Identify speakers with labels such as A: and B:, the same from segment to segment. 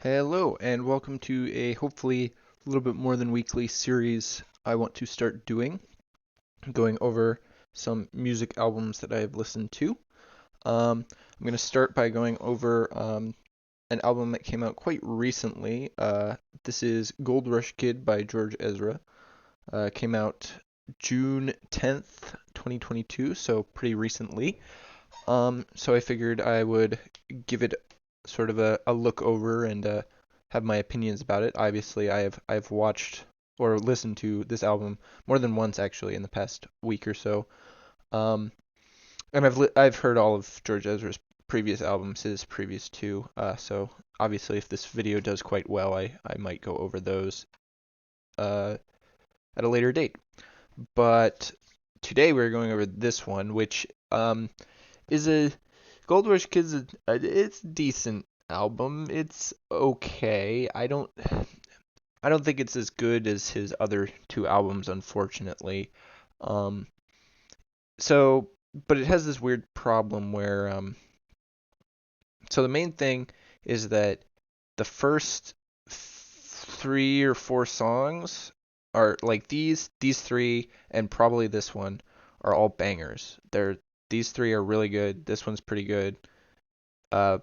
A: Hello, and welcome to a hopefully a little bit more than weekly series I want to start doing, going over some music albums that I have listened to. I'm going to start by going over an album that came out quite recently. This is Gold Rush Kid by George Ezra. Came out June 10th, 2022, so pretty recently. So I figured I would give it sort of a look over and have my opinions about it. Obviously, I've watched or listened to this album more than once actually in the past week or so. Um, and I've heard all of George Ezra's previous albums, his previous two. So obviously, if this video does quite well, I might go over those uh, at a later date. But today we're going over this one, which is a Gold Rush Kids. It's a decent album. It's okay. I don't think it's as good as his other two albums, unfortunately. Um, so, but it has this weird problem where so the main thing is that the first three or four songs are like these three and probably this one are all bangers. These three are really good. This one's pretty good. Uh,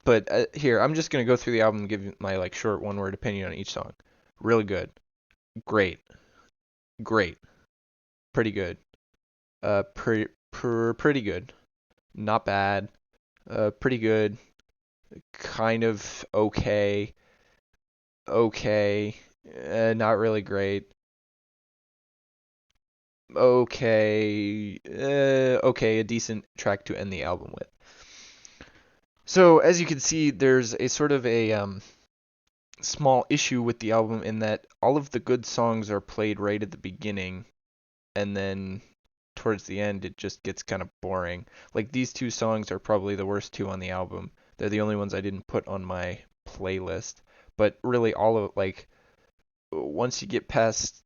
A: but here I'm just gonna go through the album and give you my like short one word opinion on each song. Really good, great, great, pretty good, pretty good, not bad, pretty good, kind of okay, okay, not really great, okay, okay, a decent track to end the album with. So as you can see, there's a sort of a small issue with the album in that all of the good songs are played right at the beginning, and then towards the end it just gets kind of boring. Like these two songs are probably the worst two on the album. They're the only ones I didn't put on my playlist. But really all of like once you get past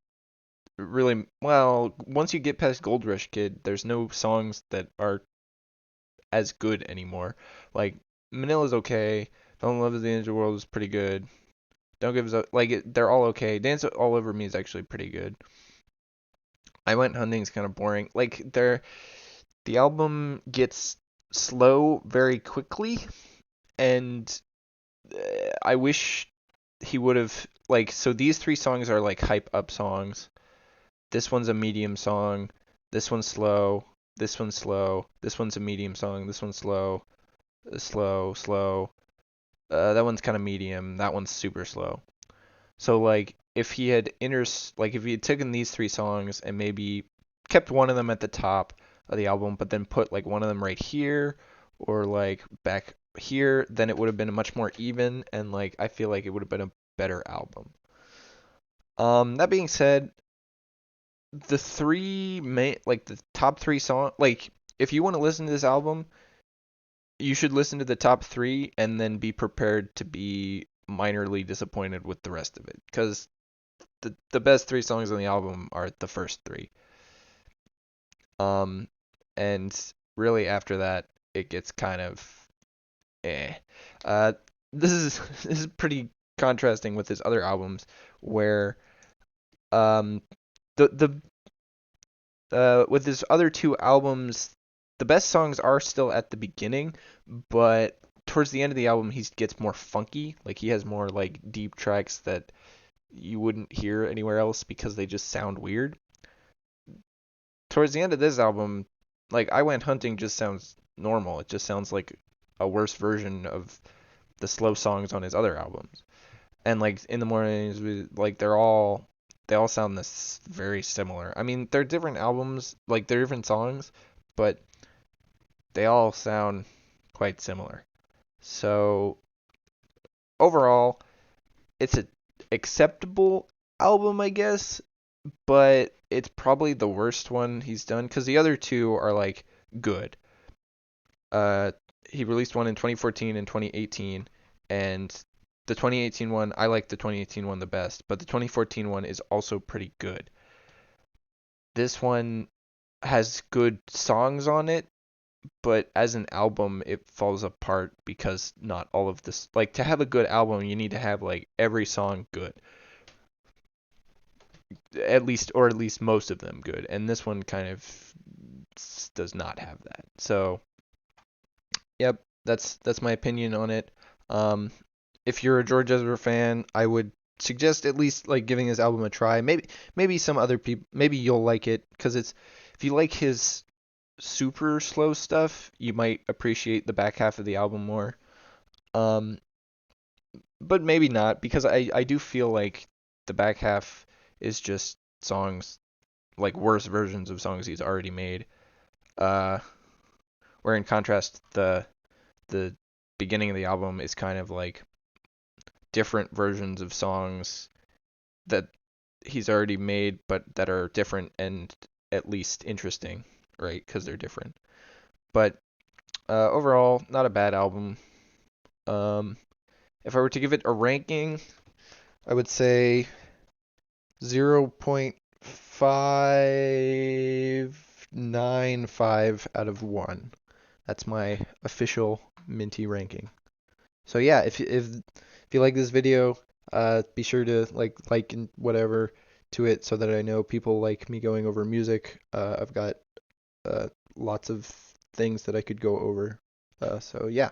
A: once you get past Gold Rush Kid, there's no songs that are as good anymore. Like Manila's okay. Don't Love Is the End of the World is pretty good. Don't Give Us Up, like they're all okay. Dance All Over Me is actually pretty good. I Went Hunting's kind of boring. Like the album gets slow very quickly, and I wish he would have like so these three songs are like hype up songs. This one's a medium song. This one's slow. This one's slow. This one's a medium song. This one's slow. Slow, slow. That one's kind of medium. That one's super slow. So like if he had taken these three songs and maybe kept one of them at the top of the album, but then put like one of them right here or like back here, then it would have been much more even and like I feel like it would have been a better album. That being said, the top three song like if you want to listen to this album, you should listen to the top three and then be prepared to be minorly disappointed with the rest of it because the best three songs on the album are the first three. Um, and really after that, it gets kind of eh. Uh, this is this is pretty contrasting with his other albums, where um the with his other two albums, the best songs are still at the beginning, but towards the end of the album, he gets more funky. Like he has more like deep tracks that you wouldn't hear anywhere else because they just sound weird. Towards the end of this album, like I Went Hunting just sounds normal. It just sounds like a worse version of the slow songs on his other albums. And like In the Mornings, like they all sound this very similar. I mean, they're different albums, like they're different songs, but they all sound quite similar. So overall, it's a acceptable album, I guess, but it's probably the worst one he's done because the other two are like good. Uh, he released one in 2014 and 2018, and the 2018 one, I like the 2018 one the best, but the 2014 one is also pretty good. This one has good songs on it, but as an album, it falls apart because not all of this. Like, to have a good album, you need to have like every song good, at least most of them good. And this one kind of does not have that. So, yep, that's my opinion on it. Um, if you're a George Ezra fan, I would suggest at least like giving his album a try. Maybe some other people, maybe you'll like it because it's if you like his super slow stuff, you might appreciate the back half of the album more. Um, but maybe not because I do feel like the back half is just songs like worse versions of songs he's already made. Uh, where in contrast the beginning of the album is kind of like different versions of songs that he's already made, but that are different and at least interesting, right? Because they're different. But overall, not a bad album. Um, if I were to give it a ranking, I would say 0.595 out of 1. That's my official Minty ranking. So yeah, if you like this video, be sure to like and whatever to it so that I know people like me going over music. I've got lots of things that I could go over. So yeah.